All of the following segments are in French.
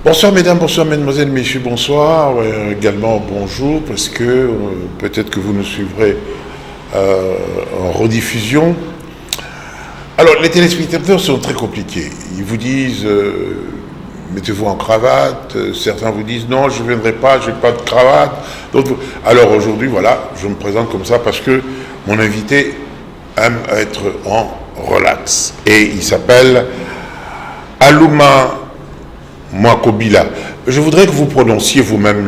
Bonsoir mesdames, bonsoir mesdemoiselles, messieurs, bonsoir. Également bonjour, parce que peut-être que vous nous suivrez en rediffusion. Alors les téléspectateurs sont très compliqués. Ils vous disent mettez-vous en cravate. Certains vous disent non, je ne viendrai pas, je n'ai pas de cravate. Alors aujourd'hui, voilà, je me présente comme ça parce que mon invité aime être en relax. Et il s'appelle Alouma Mwakobila. Je voudrais que vous prononciez vous-même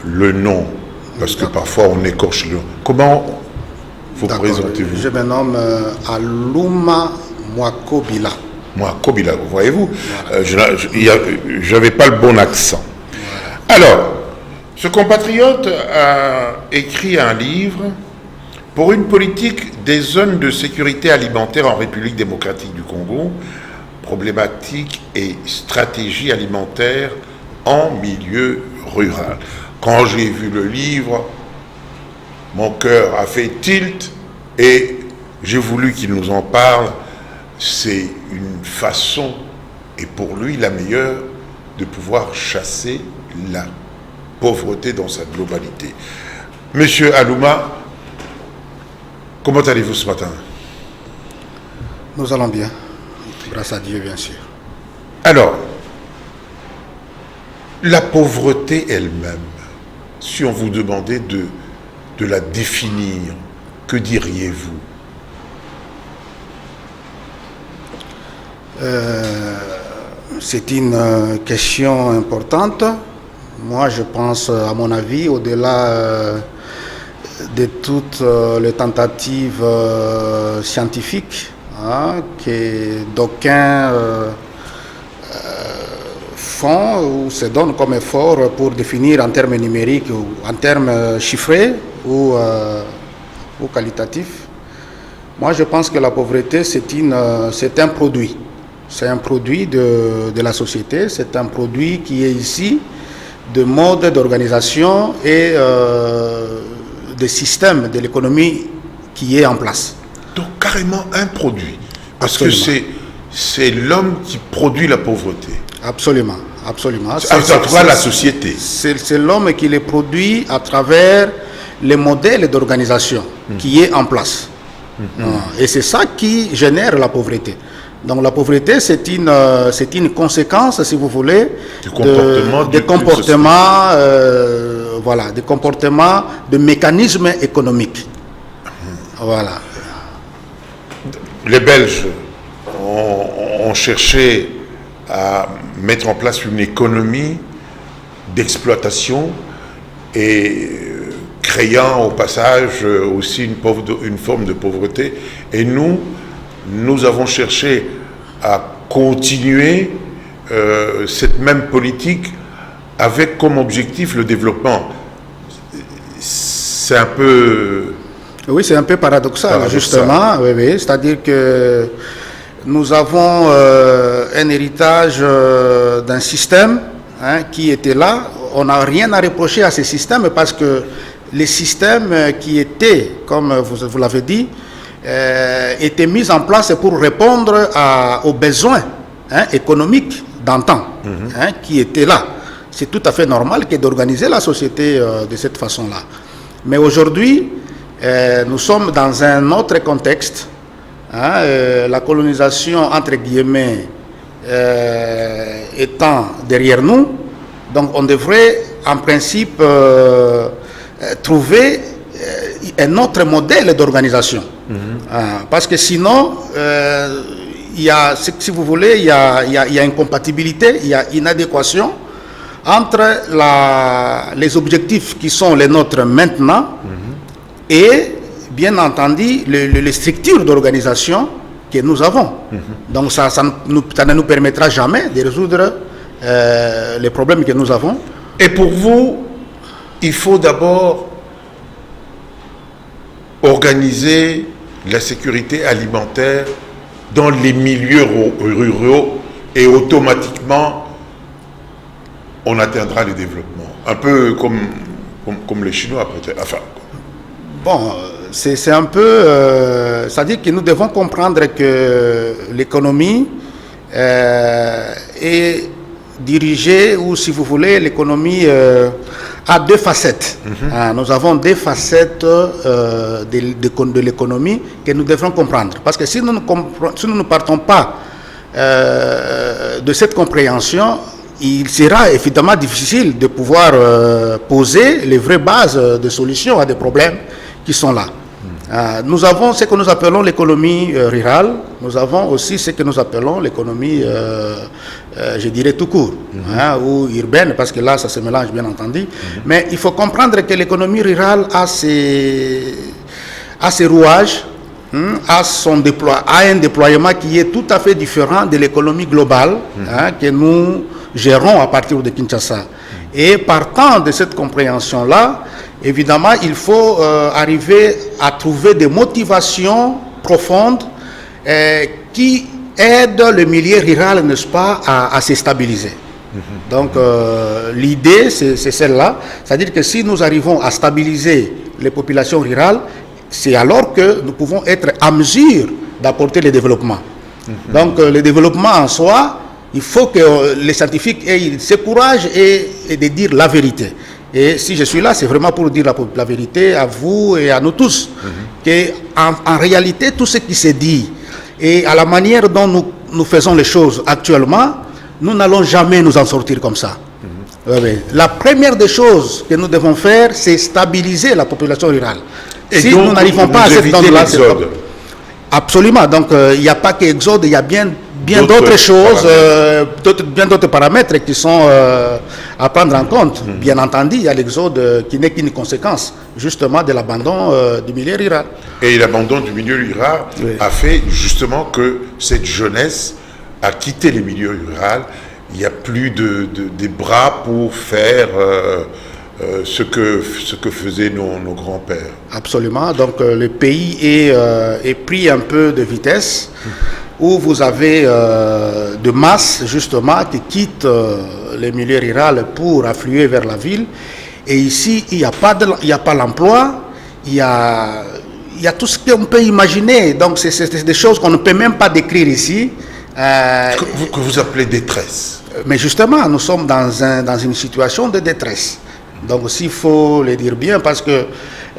le nom, parce que parfois on écorche le nom. Comment vous présentez-vous? Je me nomme Alouma Mwakobila. Mwakobila, voyez-vous, je n'avais pas le bon accent. Alors, ce compatriote a écrit un livre pour une politique des zones de sécurité alimentaire en République démocratique du Congo, problématiques et stratégies alimentaires en milieu rural. Quand j'ai vu le livre, mon cœur a fait tilt et j'ai voulu qu'il nous en parle. C'est une façon, et pour lui la meilleure, de pouvoir chasser la pauvreté dans sa globalité. Monsieur Alouma, comment allez-vous ce matin? Nous allons bien. Grâce à Dieu, bien sûr. Alors, la pauvreté elle-même, si on vous demandait de la définir, que diriez-vous? C'est une question importante. Moi, je pense, à mon avis, au-delà de toutes les tentatives scientifiques, que d'aucuns font ou se donnent comme effort pour définir en termes numériques ou en termes chiffrés ou qualitatifs. Moi, je pense que la pauvreté, c'est un produit. C'est un produit de la société, c'est un produit qui est ici de mode d'organisation et de système de l'économie qui est en place. Donc carrément un produit, parce Absolument. que c'est l'homme qui produit la pauvreté. Absolument, absolument. À travers la société. C'est l'homme qui les produit à travers les modèles d'organisation qui est en place. Et c'est ça qui génère la pauvreté. Donc la pauvreté, c'est une conséquence, si vous voulez, des comportements, des comportements, de mécanismes économiques. Voilà. Les Belges ont cherché à mettre en place une économie d'exploitation et créant au passage aussi une forme de pauvreté. Et nous avons cherché à continuer cette même politique avec comme objectif le développement. C'est un peu... Oui, c'est un peu paradoxal. Justement. Oui, oui. C'est-à-dire que nous avons un héritage d'un système qui était là. On n'a rien à reprocher à ce système parce que les systèmes qui étaient, comme vous l'avez dit, étaient mis en place pour répondre aux besoins économiques d'antan qui étaient là. C'est tout à fait normal que d'organiser la société de cette façon-là. Mais aujourd'hui, nous sommes dans un autre contexte. La colonisation, entre guillemets, étant derrière nous, donc on devrait en principe trouver un autre modèle d'organisation. Parce que sinon, si vous voulez, il y a incompatibilité, il y a inadéquation entre les objectifs qui sont les nôtres maintenant et, bien entendu, les structures d'organisation que nous avons. Donc ça ne nous permettra jamais de résoudre les problèmes que nous avons. Et pour vous, il faut d'abord organiser la sécurité alimentaire dans les milieux ruraux et automatiquement on atteindra le développement. Un peu comme les Chinois peut-être. Enfin. Bon, c'est un peu... c'est-à-dire que nous devons comprendre que l'économie est diriger, ou si vous voulez, l'économie a deux facettes. Nous avons des facettes de l'économie que nous devrons comprendre. Parce que si nous ne partons pas de cette compréhension, il sera évidemment difficile de pouvoir poser les vraies bases de solutions à des problèmes qui sont là. Nous avons ce que nous appelons l'économie rurale, nous avons aussi ce que nous appelons l'économie, je dirais tout court, ou urbaine, parce que là ça se mélange bien entendu. Mais il faut comprendre que l'économie rurale a ses rouages, a un déploiement qui est tout à fait différent de l'économie globale que nous gérons à partir de Kinshasa. Et partant de cette compréhension-là, évidemment, il faut arriver à trouver des motivations profondes qui aident le milieu rural, n'est-ce pas, à se stabiliser. Donc, l'idée, c'est celle-là. C'est-à-dire que si nous arrivons à stabiliser les populations rurales, c'est alors que nous pouvons être à mesure d'apporter le développement. Donc, le développement en soi, il faut que les scientifiques aient ce courage et de dire la vérité. Et si je suis là, c'est vraiment pour dire la vérité à vous et à nous tous. En réalité, tout ce qui se dit et à la manière dont nous faisons les choses actuellement, nous n'allons jamais nous en sortir comme ça. La première des choses que nous devons faire, c'est stabiliser la population rurale. Et si donc, nous n'arrivons pas à cette là, absolument. Donc, il n'y a pas qu'Exode, il y a bien d'autres choses, bien d'autres paramètres qui sont à prendre en compte. Bien entendu, il y a l'exode qui n'est qu'une conséquence justement de l'abandon du milieu rural. Et l'abandon du milieu rural a fait justement que cette jeunesse a quitté les milieux ruraux. Il n'y a plus des bras pour faire ce que faisaient nos grands-pères. Absolument. Donc le pays est pris un peu de vitesse, où vous avez de masse justement qui quittent les milieux ruraux pour affluer vers la ville. Et ici, il n'y a pas l'emploi, il y a tout ce qu'on peut imaginer. Donc c'est des choses qu'on ne peut même pas décrire ici. Que vous appelez détresse. Mais justement, nous sommes dans une situation de détresse. Donc s'il faut le dire bien, parce que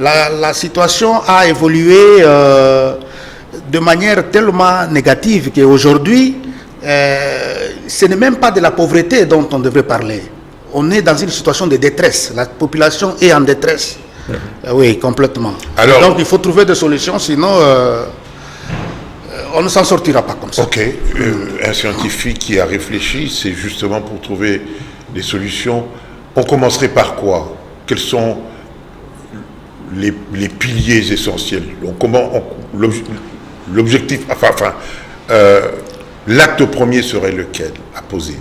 la situation a évolué de manière tellement négative qu'aujourd'hui, ce n'est même pas de la pauvreté dont on devrait parler. On est dans une situation de détresse. La population est en détresse. Oui, complètement. Alors, donc il faut trouver des solutions, sinon on ne s'en sortira pas comme ça. Ok. Un scientifique qui a réfléchi, c'est justement pour trouver des solutions. On commencerait par quoi? Quels sont les piliers essentiels? Donc, l'objectif, l'acte premier serait lequel à poser?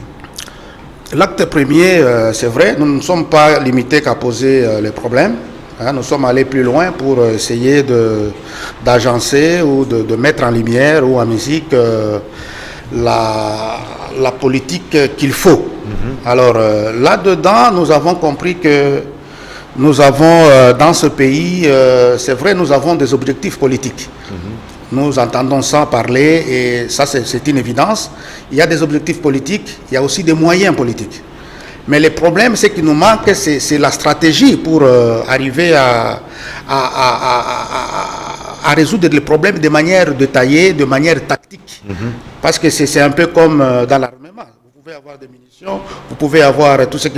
L'acte premier, c'est vrai, nous ne sommes pas limités qu'à poser les problèmes. Nous sommes allés plus loin pour essayer d'agencer ou de mettre en lumière ou en musique la politique qu'il faut. Alors là-dedans, nous avons compris que nous avons dans ce pays, c'est vrai, nous avons des objectifs politiques. Nous entendons ça parler et ça c'est une évidence. Il y a des objectifs politiques, il y a aussi des moyens politiques. Mais le problème, c'est qu'il nous manque, c'est la stratégie pour arriver à résoudre les problèmes de manière détaillée, de manière tactique. Parce que c'est un peu comme dans l'armement. Vous pouvez avoir des munitions, vous pouvez avoir tout ce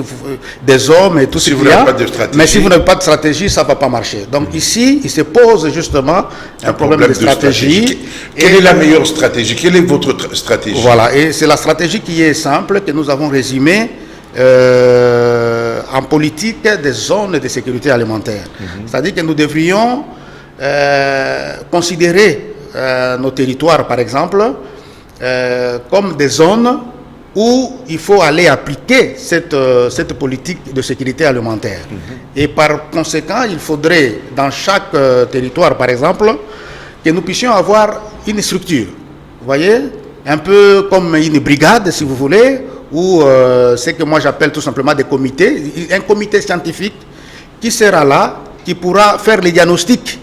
des hommes et tout ce qu'il y a. Mais si vous n'avez pas de stratégie, ça ne va pas marcher. Donc ici, il se pose justement un problème de stratégie. Quelle est la meilleure stratégie? Quelle est votre stratégie? Voilà, et c'est la stratégie qui est simple, que nous avons résumée en politique des zones de sécurité alimentaire. C'est-à-dire que nous devrions considérer nos territoires, par exemple, comme des zones où il faut aller appliquer cette politique de sécurité alimentaire. Et par conséquent, il faudrait, dans chaque territoire, par exemple, que nous puissions avoir une structure. Vous voyez, un peu comme une brigade, si vous voulez, ou ce que moi j'appelle tout simplement des comités, un comité scientifique qui sera là, qui pourra faire les diagnostics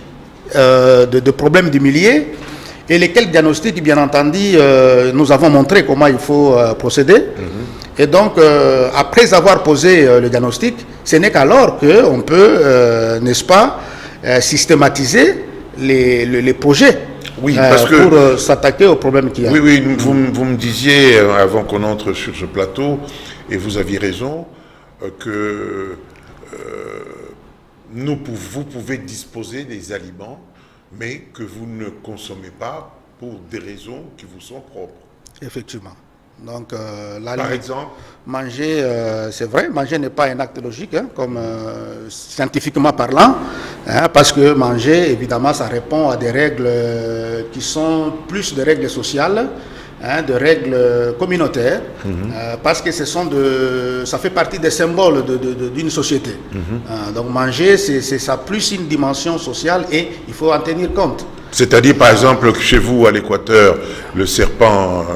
de problèmes du milieu, et lesquels diagnostics, bien entendu, nous avons montré comment il faut procéder. Et donc, après avoir posé le diagnostic, ce n'est qu'alors qu'on peut, n'est-ce pas, systématiser les projets. Oui, parce pour s'attaquer aux problèmes qu'il y a. Oui, oui, vous me disiez, avant qu'on entre sur ce plateau, et vous aviez raison, que vous pouvez disposer des aliments, mais que vous ne consommez pas pour des raisons qui vous sont propres. Effectivement. Donc, par exemple, manger, c'est vrai, manger n'est pas un acte logique, hein, comme scientifiquement parlant, hein, parce que manger, évidemment, ça répond à des règles qui sont plus des règles sociales, hein, de règles communautaires, parce que ça fait partie des symboles d'une société. Donc manger, ça a plus une dimension sociale et il faut en tenir compte. C'est-à-dire, par exemple, que chez vous, à l'Équateur, le serpent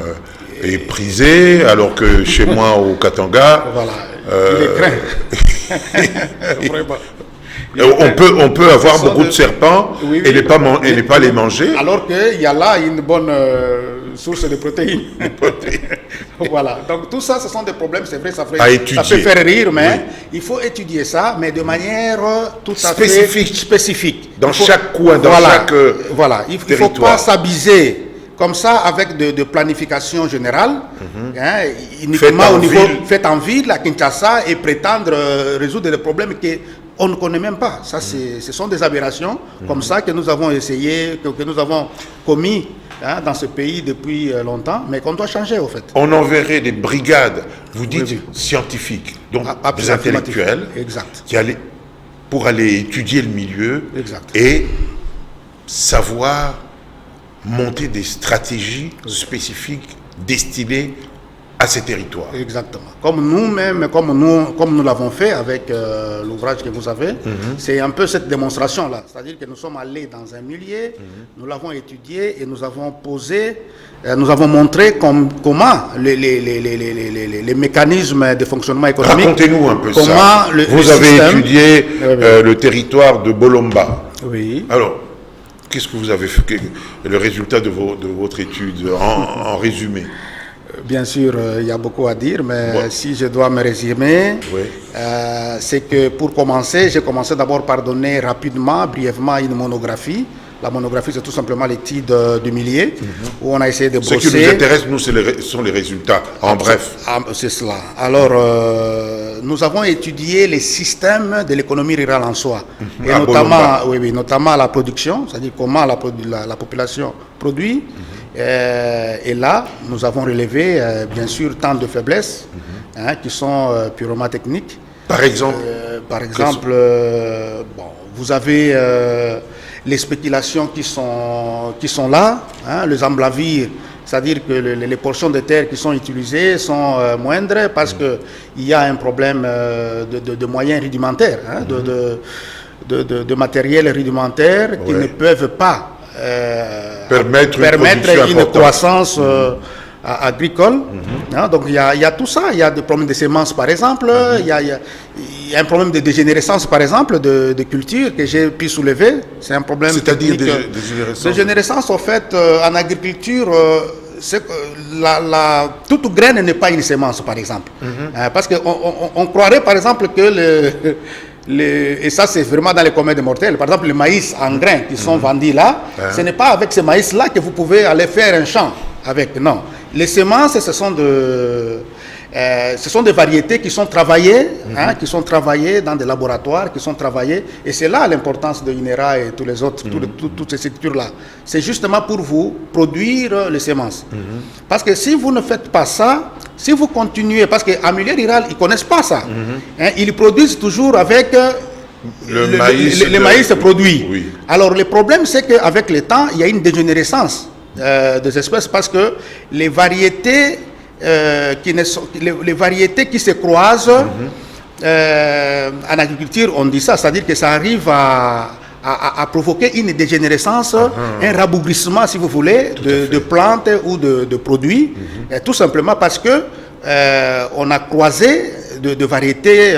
est prisé, alors que chez moi, au Katanga... Voilà, il est craint. On peut avoir beaucoup de serpents et ne pas les manger. Alors qu'il y a là une bonne source de protéines. Voilà. Donc tout ça, ce sont des problèmes, c'est vrai, ça peut faire rire, mais il faut étudier ça, mais de manière tout à fait spécifique. Dans chaque coin, dans chaque voilà. Il ne faut pas s'abuser comme ça avec de planification générale, hein, uniquement au niveau fait en ville, à Kinshasa, et prétendre résoudre des problèmes qu'on ne connaît même pas. Ça, ce sont des aberrations comme ça que nous avons essayé, que nous avons commis, hein, dans ce pays depuis longtemps, mais qu'on doit changer au fait. On enverrait des brigades, vous dites scientifiques, donc des intellectuels, exact, pour aller étudier le milieu, exact, et savoir monter des stratégies spécifiques destinées à ces territoires. Exactement. Comme nous-mêmes, comme nous l'avons fait avec l'ouvrage que vous avez, c'est un peu cette démonstration-là. C'est-à-dire que nous sommes allés dans un milieu, nous l'avons étudié et nous avons nous avons montré comment les mécanismes de fonctionnement économique... Racontez-nous un peu ça. Vous avez étudié le territoire de Bolomba. Oui. Alors, qu'est-ce que vous avez fait, le résultat de votre étude, en résumé? Bien sûr, il y a beaucoup à dire, mais si je dois me résumer, c'est que pour commencer, j'ai commencé d'abord par donner rapidement, brièvement, une monographie. La monographie, c'est tout simplement l'étude du milieu, où on a essayé de brosser... Ce qui nous intéresse, nous, sont les résultats, en bref. C'est cela. Alors, nous avons étudié les systèmes de l'économie rurale en soi, et notamment la production, c'est-à-dire comment la population produit. Et là, nous avons relevé, bien sûr, tant de faiblesses, hein, qui sont purement techniques. Par exemple, vous avez les spéculations qui sont là, hein, les emblavires, c'est-à-dire que les portions de terre qui sont utilisées sont moindres parce qu'il y a un problème de moyens rudimentaires, hein, de matériel rudimentaire qui ne peuvent pas permettre une croissance agricole. Hein, donc il y a tout ça, il y a des problèmes de semences par exemple, il y a un problème de dégénérescence par exemple de culture que j'ai pu soulever. C'est un problème. C'est-à-dire dégénérescence en fait en agriculture. Toute graine n'est pas une semence par exemple, parce qu'on croirait par exemple que et ça c'est vraiment dans les communs des mortels, par exemple les maïs en grains qui sont vendus là, ce n'est pas avec ces maïs là que vous pouvez aller faire un champ avec, non. Les semences, ce sont des variétés qui sont travaillées, hein, qui sont travaillées dans des laboratoires, qui sont travaillées, et c'est là l'importance de INERA et tous les autres, toutes ces structures-là. C'est justement pour vous produire les semences. Parce que si vous ne faites pas ça, si vous continuez, parce qu'en milieu rural, ils ne connaissent pas ça, hein, ils produisent toujours avec le maïs produit. Oui. Alors le problème, c'est qu'avec le temps, il y a une dégénérescence des espèces parce que les variétés qui se croisent en agriculture, on dit ça, c'est-à-dire que ça arrive à provoquer une dégénérescence, un rabougrissement, si vous voulez, de plantes ou de produits, tout simplement parce que on a croisé de variétés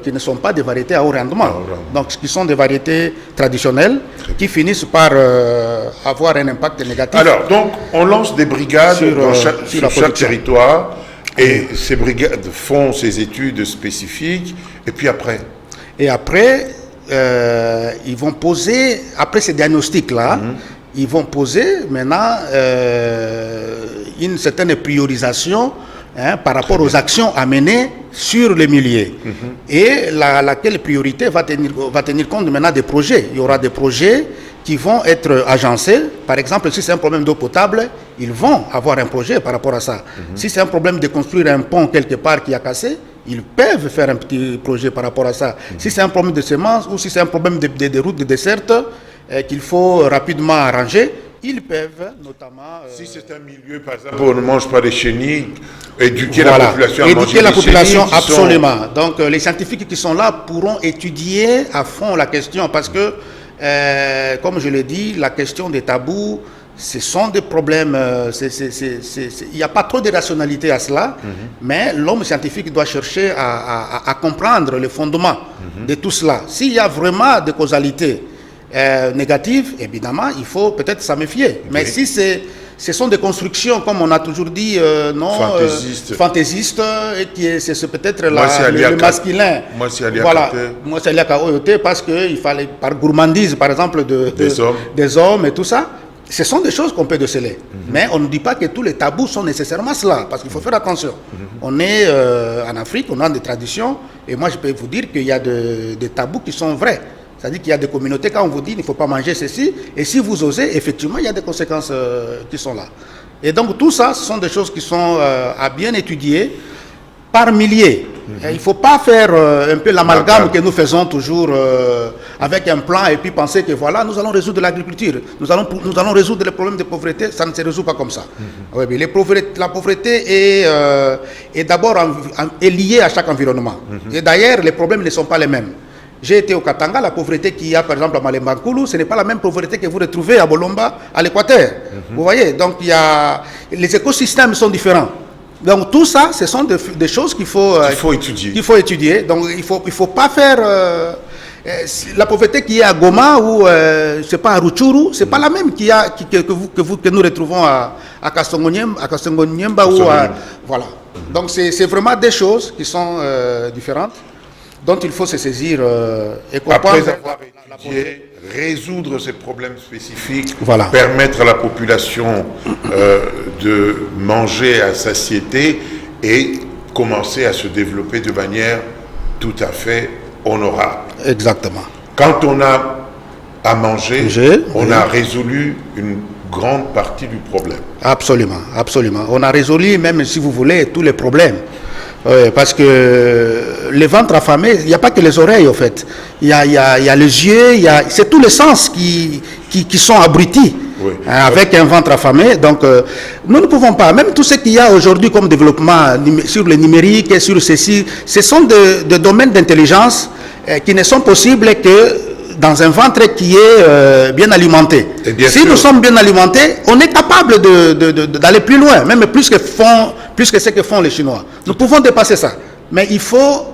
qui ne sont pas des variétés à haut rendement, donc qui sont des variétés traditionnelles qui finissent par avoir un impact négatif. Alors, donc, on lance des brigades sur chaque territoire Et ces brigades font ces études spécifiques, et puis après? Et après, ils vont poser, après ces diagnostics-là, ils vont poser maintenant une certaine priorisation par rapport aux actions à mener sur les milieux. Et laquelle priorité va tenir compte maintenant des projets. Il y aura des projets qui vont être agencés. Par exemple, si c'est un problème d'eau potable, ils vont avoir un projet par rapport à ça. Si c'est un problème de construire un pont quelque part qui a cassé, ils peuvent faire un petit projet par rapport à ça. Si c'est un problème de semences ou si c'est un problème de routes de desserte qu'il faut rapidement arranger, ils peuvent notamment... si c'est un milieu, par exemple, où on ne mange pas les chenilles, éduquer la population à manger éduquer la les population, chenilles absolument. Donc les scientifiques qui sont là pourront étudier à fond la question parce que, comme je l'ai dit, la question des tabous, ce sont des problèmes, il n'y a pas trop de rationalité à cela, mais l'homme scientifique doit chercher à comprendre les fondements de tout cela. S'il y a vraiment des causalités négatives, évidemment, il faut peut-être s'en méfier. Mais si ce sont des constructions, comme on a toujours dit, fantaisistes, et qui c'est peut-être le masculin. Moi, c'est Alia voilà. Moi, c'est Alia Kaoyote, parce qu'il fallait, par gourmandise, par exemple, des hommes et tout ça. Ce sont des choses qu'on peut déceler. Mais on ne dit pas que tous les tabous sont nécessairement cela, parce qu'il faut faire attention. On est en Afrique, on a des traditions, et moi, je peux vous dire qu'il y a des tabous qui sont vrais. C'est-à-dire qu'il y a des communautés, quand on vous dit il ne faut pas manger ceci, et si vous osez, effectivement, il y a des conséquences qui sont là. Et donc tout ça, ce sont des choses qui sont à bien étudier par milliers. Il ne faut pas faire un peu l'amalgame que nous faisons toujours avec un plan et puis penser que voilà, nous allons résoudre l'agriculture, nous allons résoudre les problèmes de pauvreté. Ça ne se résout pas comme ça. Oui, mais la pauvreté est d'abord est liée à chaque environnement. Et d'ailleurs, les problèmes ne sont pas les mêmes. J'ai été au Katanga, la pauvreté qu'il y a par exemple à Malembankulu, ce n'est pas la même pauvreté que vous retrouvez à Bolomba, à l'Équateur. Vous voyez, donc les écosystèmes sont différents. Donc tout ça, ce sont des choses qu'il faut étudier. Donc il faut pas faire la pauvreté qui est à Goma ou c'est pas à Rutshuru, c'est pas la même que nous retrouvons à Kasongo-Niemba ou voilà. Donc c'est vraiment des choses qui sont différentes, dont il faut se saisir et comprendre. Après avoir étudié, résoudre ces problèmes spécifiques, permettre à la population de manger à satiété et commencer à se développer de manière tout à fait honorable. Exactement. Quand on a à manger, on a résolu une grande partie du problème. Absolument, absolument. On a résolu, même si vous voulez, tous les problèmes. Parce que les ventres affamés, il n'y a pas que les oreilles, en fait. Il y a les yeux, c'est tous les sens qui sont abrutis avec un ventre affamé. Donc, nous ne pouvons pas, même tout ce qu'il y a aujourd'hui comme développement sur le numérique et sur ceci, ce sont des domaines d'intelligence qui ne sont possibles que dans un ventre qui est bien alimenté. Si nous sommes bien alimentés, on est capable d'aller plus loin, même plus que ce que font les Chinois. Nous pouvons dépasser ça. Mais il faut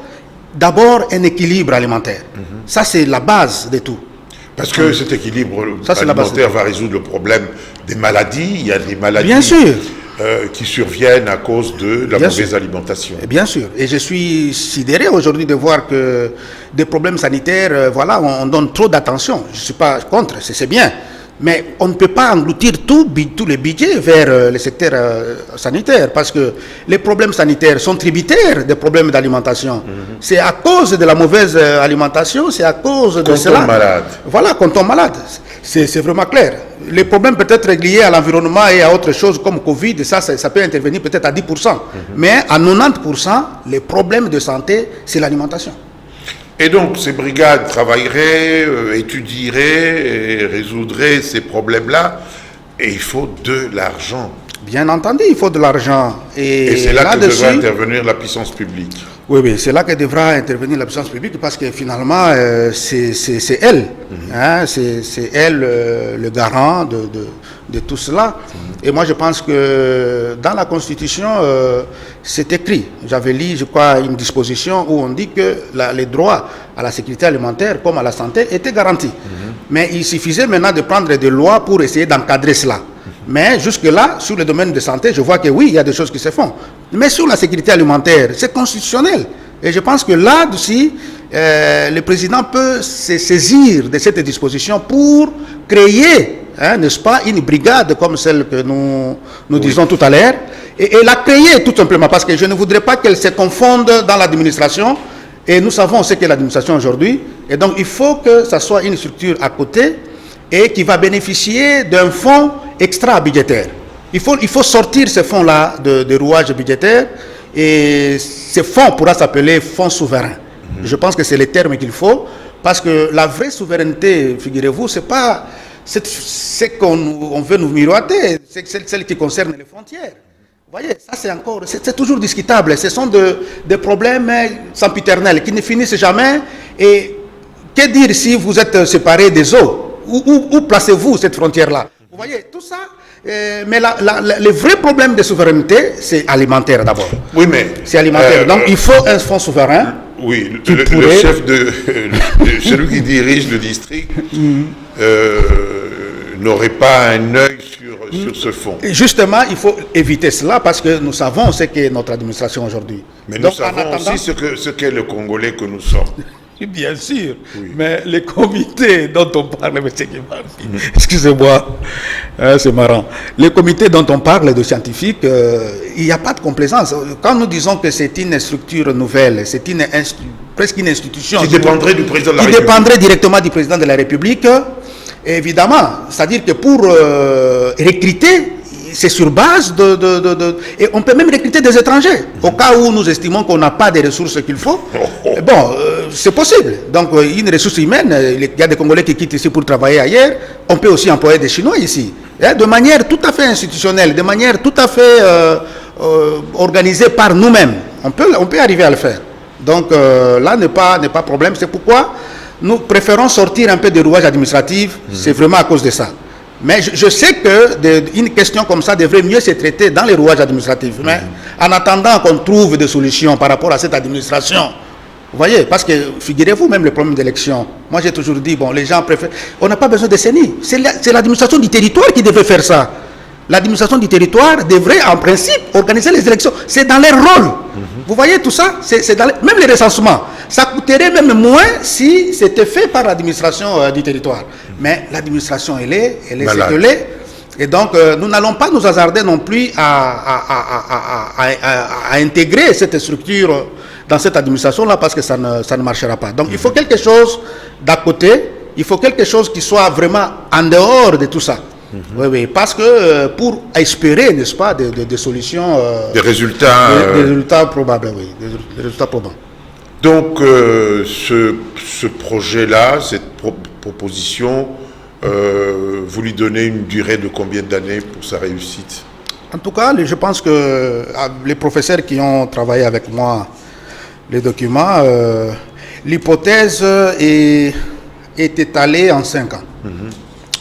d'abord un équilibre alimentaire. Ça, c'est la base de tout. Parce que cet équilibre alimentaire va résoudre le problème des maladies. Il y a des maladies bien sûr. Qui surviennent à cause de la mauvaise alimentation. Et bien sûr. Et je suis sidéré aujourd'hui de voir que des problèmes sanitaires, on donne trop d'attention. Je ne suis pas contre, c'est bien. Mais on ne peut pas engloutir tous les budgets vers le secteur sanitaire parce que les problèmes sanitaires sont tributaires des problèmes d'alimentation. C'est à cause de la mauvaise alimentation, c'est à cause de cela. Quand on est malade. Voilà, quand on est malade. C'est vraiment clair. Les problèmes peut-être liés à l'environnement et à autre chose comme Covid, ça peut intervenir peut-être à 10%. Mais à 90%, les problèmes de santé, c'est l'alimentation. Et donc, ces brigades travailleraient, étudieraient et résoudraient ces problèmes-là. Et il faut de l'argent. Bien entendu, il faut de l'argent. Et c'est là que devra intervenir la puissance publique. Oui, c'est là que devra intervenir la puissance publique parce que finalement, c'est elle. C'est elle le garant de tout cela. Et moi, je pense que dans la Constitution, c'est écrit. J'avais lu, je crois, une disposition où on dit que les droits à la sécurité alimentaire comme à la santé étaient garantis. Mais il suffisait maintenant de prendre des lois pour essayer d'encadrer cela. Mais jusque-là, sur le domaine de santé, je vois que oui, il y a des choses qui se font. Mais sur la sécurité alimentaire, c'est constitutionnel. Et je pense que là-dessus, le président peut se saisir de cette disposition pour créer, n'est-ce pas, une brigade comme celle que nous disons tout à l'heure, et la créer tout simplement, parce que je ne voudrais pas qu'elle se confonde dans l'administration, et nous savons ce qu'est l'administration aujourd'hui, et donc il faut que ça soit une structure à côté, et qui va bénéficier d'un fonds extra-budgétaire. Il faut sortir ces fonds-là de rouage budgétaire, et ce fonds pourra s'appeler fonds souverain. Je pense que c'est le terme qu'il faut, parce que la vraie souveraineté, figurez-vous, c'est pas ce qu'on veut nous miroiter, c'est celle qui concerne les frontières. Vous voyez, ça c'est toujours discutable. Ce sont des problèmes sempiternels qui ne finissent jamais. Et que dire si vous êtes séparés des eaux? Où placez-vous cette frontière-là? Vous voyez, tout ça. Mais le vrai problème de souveraineté, c'est alimentaire d'abord. Oui, mais... C'est alimentaire. Donc, il faut un fonds souverain. Oui, le chef celui qui dirige le district n'aurait pas un œil sur ce fonds. Justement, il faut éviter cela parce que nous savons ce qu'est notre administration aujourd'hui. Mais nous savons aussi ce qu'est le Congolais que nous sommes. Bien sûr, oui. Mais les comités dont on parle, excusez-moi, c'est marrant. Les comités dont on parle de scientifiques, il n'y a pas de complaisance. Quand nous disons que c'est une structure nouvelle, c'est presque une institution qui dépendrait du président de la République. Qui dépendrait directement du président de la République, évidemment. C'est-à-dire que pour recruter, c'est sur base et on peut même recruter des étrangers. Au cas où nous estimons qu'on n'a pas des ressources qu'il faut, bon, c'est possible. Donc, une ressource humaine, il y a des Congolais qui quittent ici pour travailler ailleurs. On peut aussi employer des Chinois ici. De manière tout à fait institutionnelle, de manière tout à fait organisée par nous-mêmes. On peut arriver à le faire. Donc, là n'est pas problème. C'est pourquoi nous préférons sortir un peu des rouages administratifs. C'est vraiment à cause de ça. Mais je sais qu'une question comme ça devrait mieux se traiter dans les rouages administratifs. Mais en attendant qu'on trouve des solutions par rapport à cette administration, vous voyez, parce que figurez-vous même le problème d'élection. Moi j'ai toujours dit, bon, les gens préfèrent... On n'a pas besoin de CENI. C'est l'administration du territoire qui devrait faire ça. L'administration du territoire devrait en principe organiser les élections. C'est dans leur rôle. Vous voyez tout ça, même les recensements. Ça coûterait même moins si c'était fait par l'administration du territoire. Mais l'administration, elle est ce qu'elle est. Et donc, nous n'allons pas nous hasarder non plus à intégrer cette structure dans cette administration-là parce que ça ne marchera pas. Donc, il faut quelque chose d'à côté. Il faut quelque chose qui soit vraiment en dehors de tout ça. Oui, parce que pour espérer, n'est-ce pas, des solutions... des résultats... Des résultats probables, oui. Des résultats probants. Donc, ce projet-là, cette proposition, vous lui donnez une durée de combien d'années pour sa réussite? En tout cas, je pense que les professeurs qui ont travaillé avec moi les documents, l'hypothèse est étalée en 5 ans.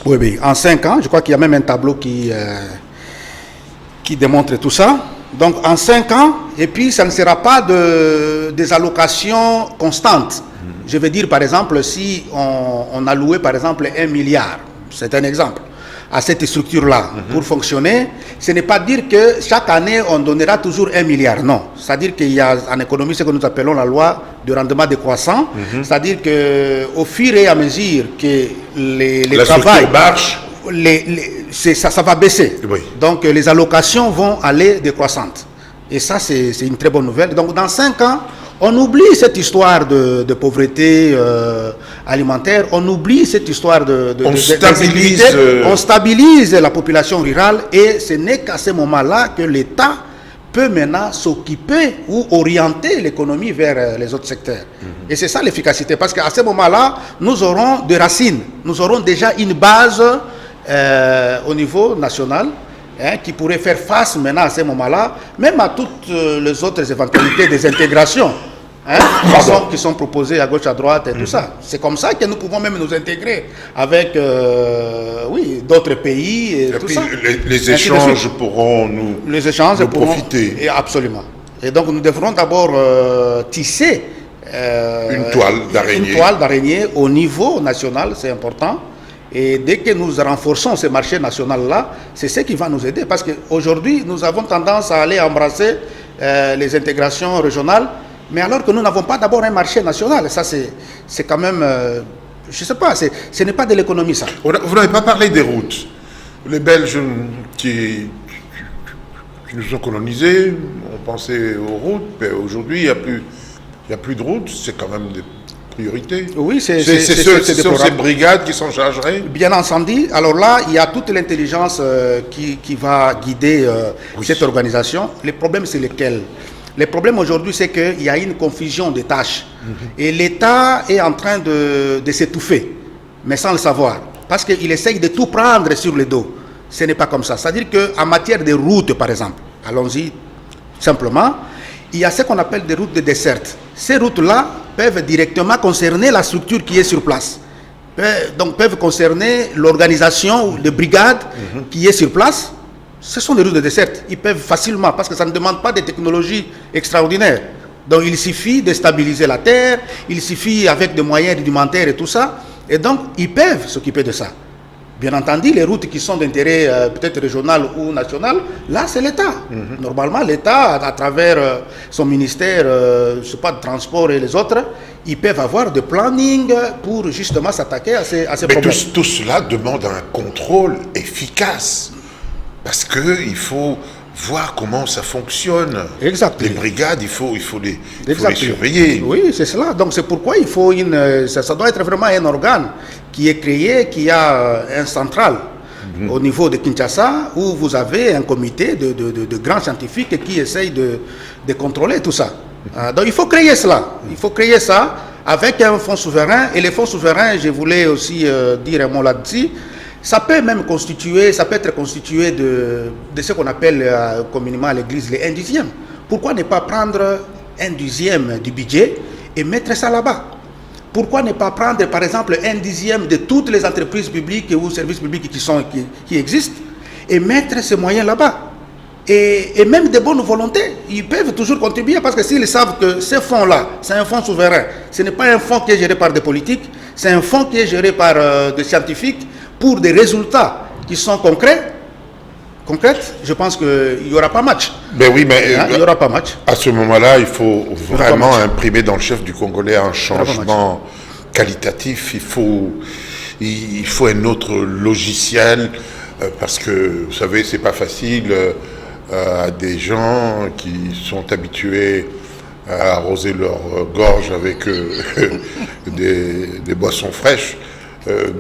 Oui, en 5 ans, je crois qu'il y a même un tableau qui démontre tout ça. Donc en 5 ans, et puis ça ne sera pas des allocations constantes. Je veux dire par exemple, si on a loué par exemple 1 milliard, c'est un exemple, à cette structure-là pour fonctionner, ce n'est pas dire que chaque année on donnera toujours 1 milliard, non. C'est-à-dire qu'il y a en économie ce que nous appelons la loi de rendement décroissant, c'est-à-dire qu'au fur et à mesure que les travail marche, ça va baisser. Oui. Donc les allocations vont aller décroissantes. Et ça, c'est une très bonne nouvelle. Donc dans 5 ans, on oublie cette histoire de pauvreté alimentaire, on oublie cette histoire on stabilise la population rurale et ce n'est qu'à ce moment-là que l'État peut maintenant s'occuper ou orienter l'économie vers les autres secteurs. Et c'est ça l'efficacité, parce qu'à ce moment-là, nous aurons des racines, nous aurons déjà une base au niveau national qui pourrait faire face maintenant à ce moment-là, même à toutes les autres éventualités des intégrations qui sont proposées à gauche, à droite et tout ça. C'est comme ça que nous pouvons même nous intégrer avec d'autres pays et tout ça. Les échanges pourront nous profiter. Et absolument. Et donc nous devrons d'abord tisser une toile d'araignée. Une toile d'araignée au niveau national, c'est important. Et dès que nous renforçons ce marché national-là, c'est ce qui va nous aider. Parce qu'aujourd'hui, nous avons tendance à aller embrasser les intégrations régionales, mais alors que nous n'avons pas d'abord un marché national. Ça, c'est quand même... je ne sais pas, ce n'est pas de l'économie, ça. Vous n'avez pas parlé des routes. Les Belges qui nous ont colonisés, on pensait aux routes, mais aujourd'hui, il n'y a plus de routes, c'est quand même des priorités. Oui, c'est ces brigades qui s'en chargeraient. Bien entendu. Alors là, il y a toute l'intelligence qui va guider cette organisation. Les problèmes, c'est lesquels? Le problème aujourd'hui, c'est qu'il y a une confusion des tâches. Et l'État est en train de s'étouffer, mais sans le savoir. Parce qu'il essaye de tout prendre sur le dos. Ce n'est pas comme ça. C'est-à-dire qu'en matière de routes, par exemple, allons-y simplement, il y a ce qu'on appelle des routes de desserte. Ces routes-là peuvent directement concerner la structure qui est sur place. Donc peuvent concerner l'organisation de brigade qui est sur place. Ce sont des routes de desserte. Ils peuvent facilement, parce que ça ne demande pas de technologies extraordinaires. Donc il suffit de stabiliser la terre, il suffit avec des moyens rudimentaires et tout ça. Et donc ils peuvent s'occuper de ça. Bien entendu, les routes qui sont d'intérêt peut-être régional ou national, là c'est l'État. Normalement, l'État, à travers son ministère, je sais pas, de transport et les autres, ils peuvent avoir des planning pour justement s'attaquer à ces problèmes. Mais tout cela demande un contrôle efficace. Parce qu'il faut voir comment ça fonctionne. Exactement. Les brigades, il faut les surveiller. Oui, c'est cela. Donc c'est pourquoi il faut ça doit être vraiment un organe qui est créé, qui a un central au niveau de Kinshasa, où vous avez un comité de grands scientifiques qui essayent de contrôler tout ça. Donc il faut créer cela. Il faut créer ça avec un fonds souverain. Et les fonds souverains, je voulais aussi dire un mot là-dessus, ça peut être constitué de ce qu'on appelle communément à l'église les 1/10. Pourquoi ne pas prendre 1/10 du budget et mettre ça là-bas? Pourquoi ne pas prendre par exemple 1/10 de toutes les entreprises publiques ou services publics qui existent et mettre ces moyens là-bas? Et même de bonne volonté, ils peuvent toujours contribuer parce que s'ils savent que ce fonds-là, c'est un fonds souverain, ce n'est pas un fonds qui est géré par des politiques, c'est un fonds qui est géré par des scientifiques, pour des résultats qui sont concrets, je pense qu'il n'y aura pas match. Ben oui, mais il n'y aura pas match. À ce moment-là, il faut vraiment imprimer dans le chef du Congolais un changement qualitatif. Il faut un autre logiciel parce que, vous savez, c'est pas facile à des gens qui sont habitués à arroser leur gorge avec des boissons fraîches,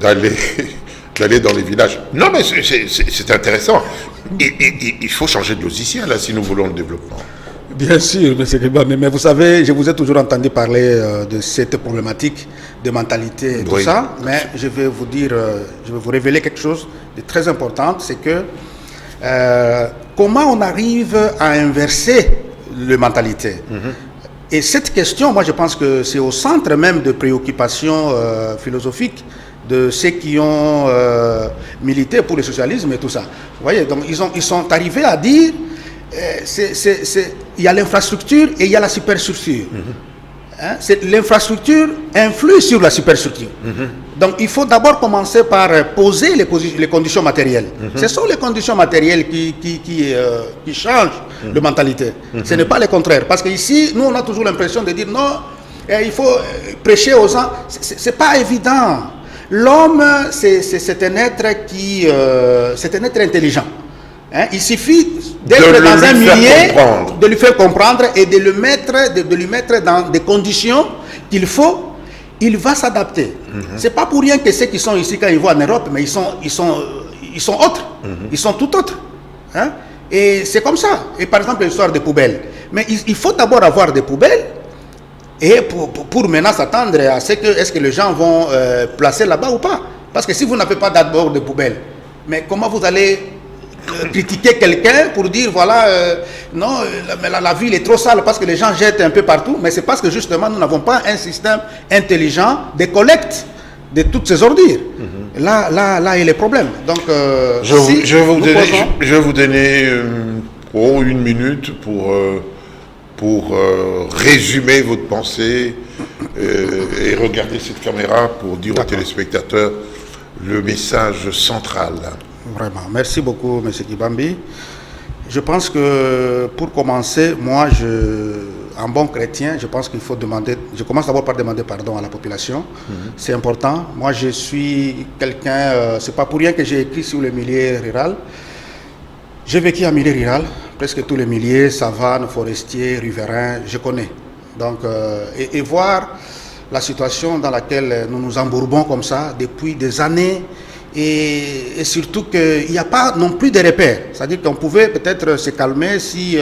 d'aller dans les villages. Non, mais c'est intéressant. Il faut changer de logiciel là, si nous voulons le développement. Bien sûr, M. Kiba, mais vous savez, je vous ai toujours entendu parler de cette problématique de mentalité et tout ça, mais je vais vous dire, je vais vous révéler quelque chose de très important, c'est que comment on arrive à inverser la mentalité. Et cette question, moi je pense que c'est au centre même de préoccupations philosophiques de ceux qui ont milité pour le socialisme et tout ça. Vous voyez, donc ils sont arrivés à dire il y a l'infrastructure et il y a la superstructure. L'infrastructure influe sur la superstructure. Donc il faut d'abord commencer par poser les conditions matérielles. Ce sont les conditions matérielles qui changent la mentalité. Ce n'est pas le contraire. Parce qu'ici, nous on a toujours l'impression de dire non, il faut prêcher aux gens. C'est pas évident. L'homme, c'est un être c'est un être intelligent. Il suffit d'être dans un milieu, de lui faire comprendre et de lui mettre dans des conditions qu'il faut, il va s'adapter. C'est pas pour rien que ceux qui sont ici quand ils vont en Europe, mais ils sont autres, ils sont tout autres. Et c'est comme ça. Et par exemple l'histoire des poubelles. Mais il faut d'abord avoir des poubelles. Et pour maintenant s'attendre à ce que est-ce que les gens vont placer là-bas ou pas. Parce que si vous n'avez pas d'abord de poubelles, mais comment vous allez critiquer quelqu'un pour dire voilà, non, la ville est trop sale parce que les gens jettent un peu partout, mais c'est parce que justement nous n'avons pas un système intelligent de collecte de toutes ces ordures. Là est le problème. Donc, je vais vous donner 1 minute pour résumer votre pensée et regarder cette caméra pour dire aux téléspectateurs le message central. Vraiment. Merci beaucoup, M. Kibambi. Je pense que pour commencer, moi, en bon chrétien, je pense qu'il faut demander, je commence d'abord par demander pardon à la population. C'est important. Moi, je suis quelqu'un, c'est pas pour rien que j'ai écrit sur le milieu rural. J'ai vécu en milieu rural, presque tous les milieux, savanes, forestiers, riverains, je connais. Donc, et voir la situation dans laquelle nous nous embourbons comme ça depuis des années, et surtout qu'il n'y a pas non plus de repères. C'est-à-dire qu'on pouvait peut-être se calmer si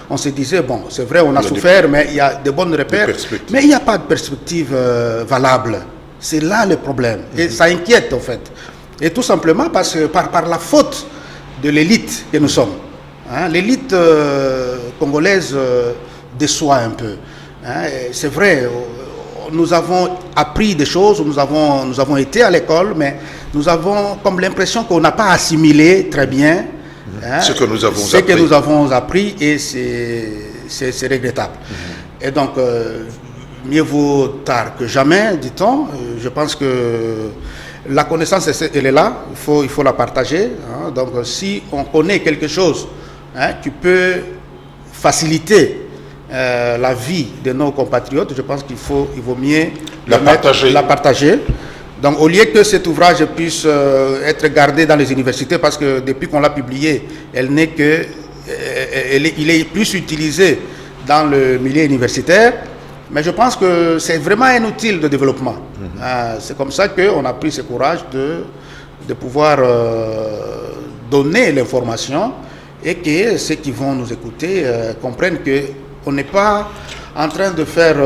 on se disait, bon, c'est vrai, on a souffert, mais il y a de bonnes repères, mais il n'y a pas de perspective valable. C'est là le problème. Et ça inquiète, en fait. Et tout simplement parce que par la faute de l'élite que nous sommes. Hein, l'élite congolaise déçoit un peu. Hein, c'est vrai, nous avons appris des choses, nous avons été à l'école, mais nous avons comme l'impression qu'on n'a pas assimilé très bien ce que nous avons appris. Et c'est regrettable. Et donc, mieux vaut tard que jamais, dit-on. Je pense que la connaissance, elle est là, il faut la partager. Hein. Donc, si on connaît quelque chose qui peut faciliter la vie de nos compatriotes, je pense qu'il vaut mieux la partager. Donc, au lieu que cet ouvrage puisse être gardé dans les universités, parce que depuis qu'on l'a publié, il est plus utilisé dans le milieu universitaire, mais je pense que c'est vraiment un outil de développement. C'est comme ça qu'on a pris ce courage de pouvoir donner l'information et que ceux qui vont nous écouter comprennent qu'on n'est pas en train de faire...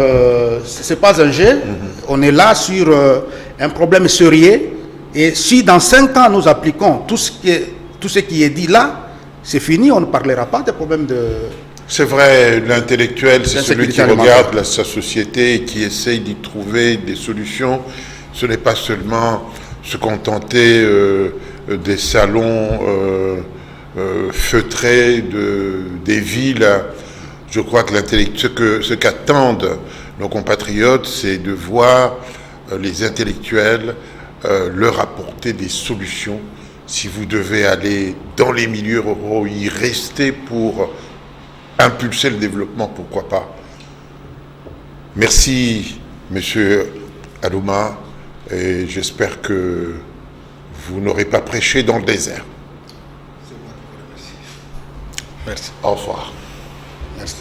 c'est pas un jeu, on est là sur un problème sérieux, et si dans 5 ans nous appliquons tout ce qui est dit là, c'est fini, on ne parlera pas des problèmes de... C'est vrai, l'intellectuel, c'est celui qui regarde sa société et qui essaye d'y trouver des solutions. Ce n'est pas seulement se contenter des salons feutrés des villes. Je crois que ce qu'attendent nos compatriotes, c'est de voir les intellectuels leur apporter des solutions. Si vous devez aller dans les milieux ruraux, y rester pour impulser le développement, pourquoi pas. Merci, Monsieur Alouma, et j'espère que vous n'aurez pas prêché dans le désert. C'est moi qui vous remercie. Merci. Au revoir. Merci.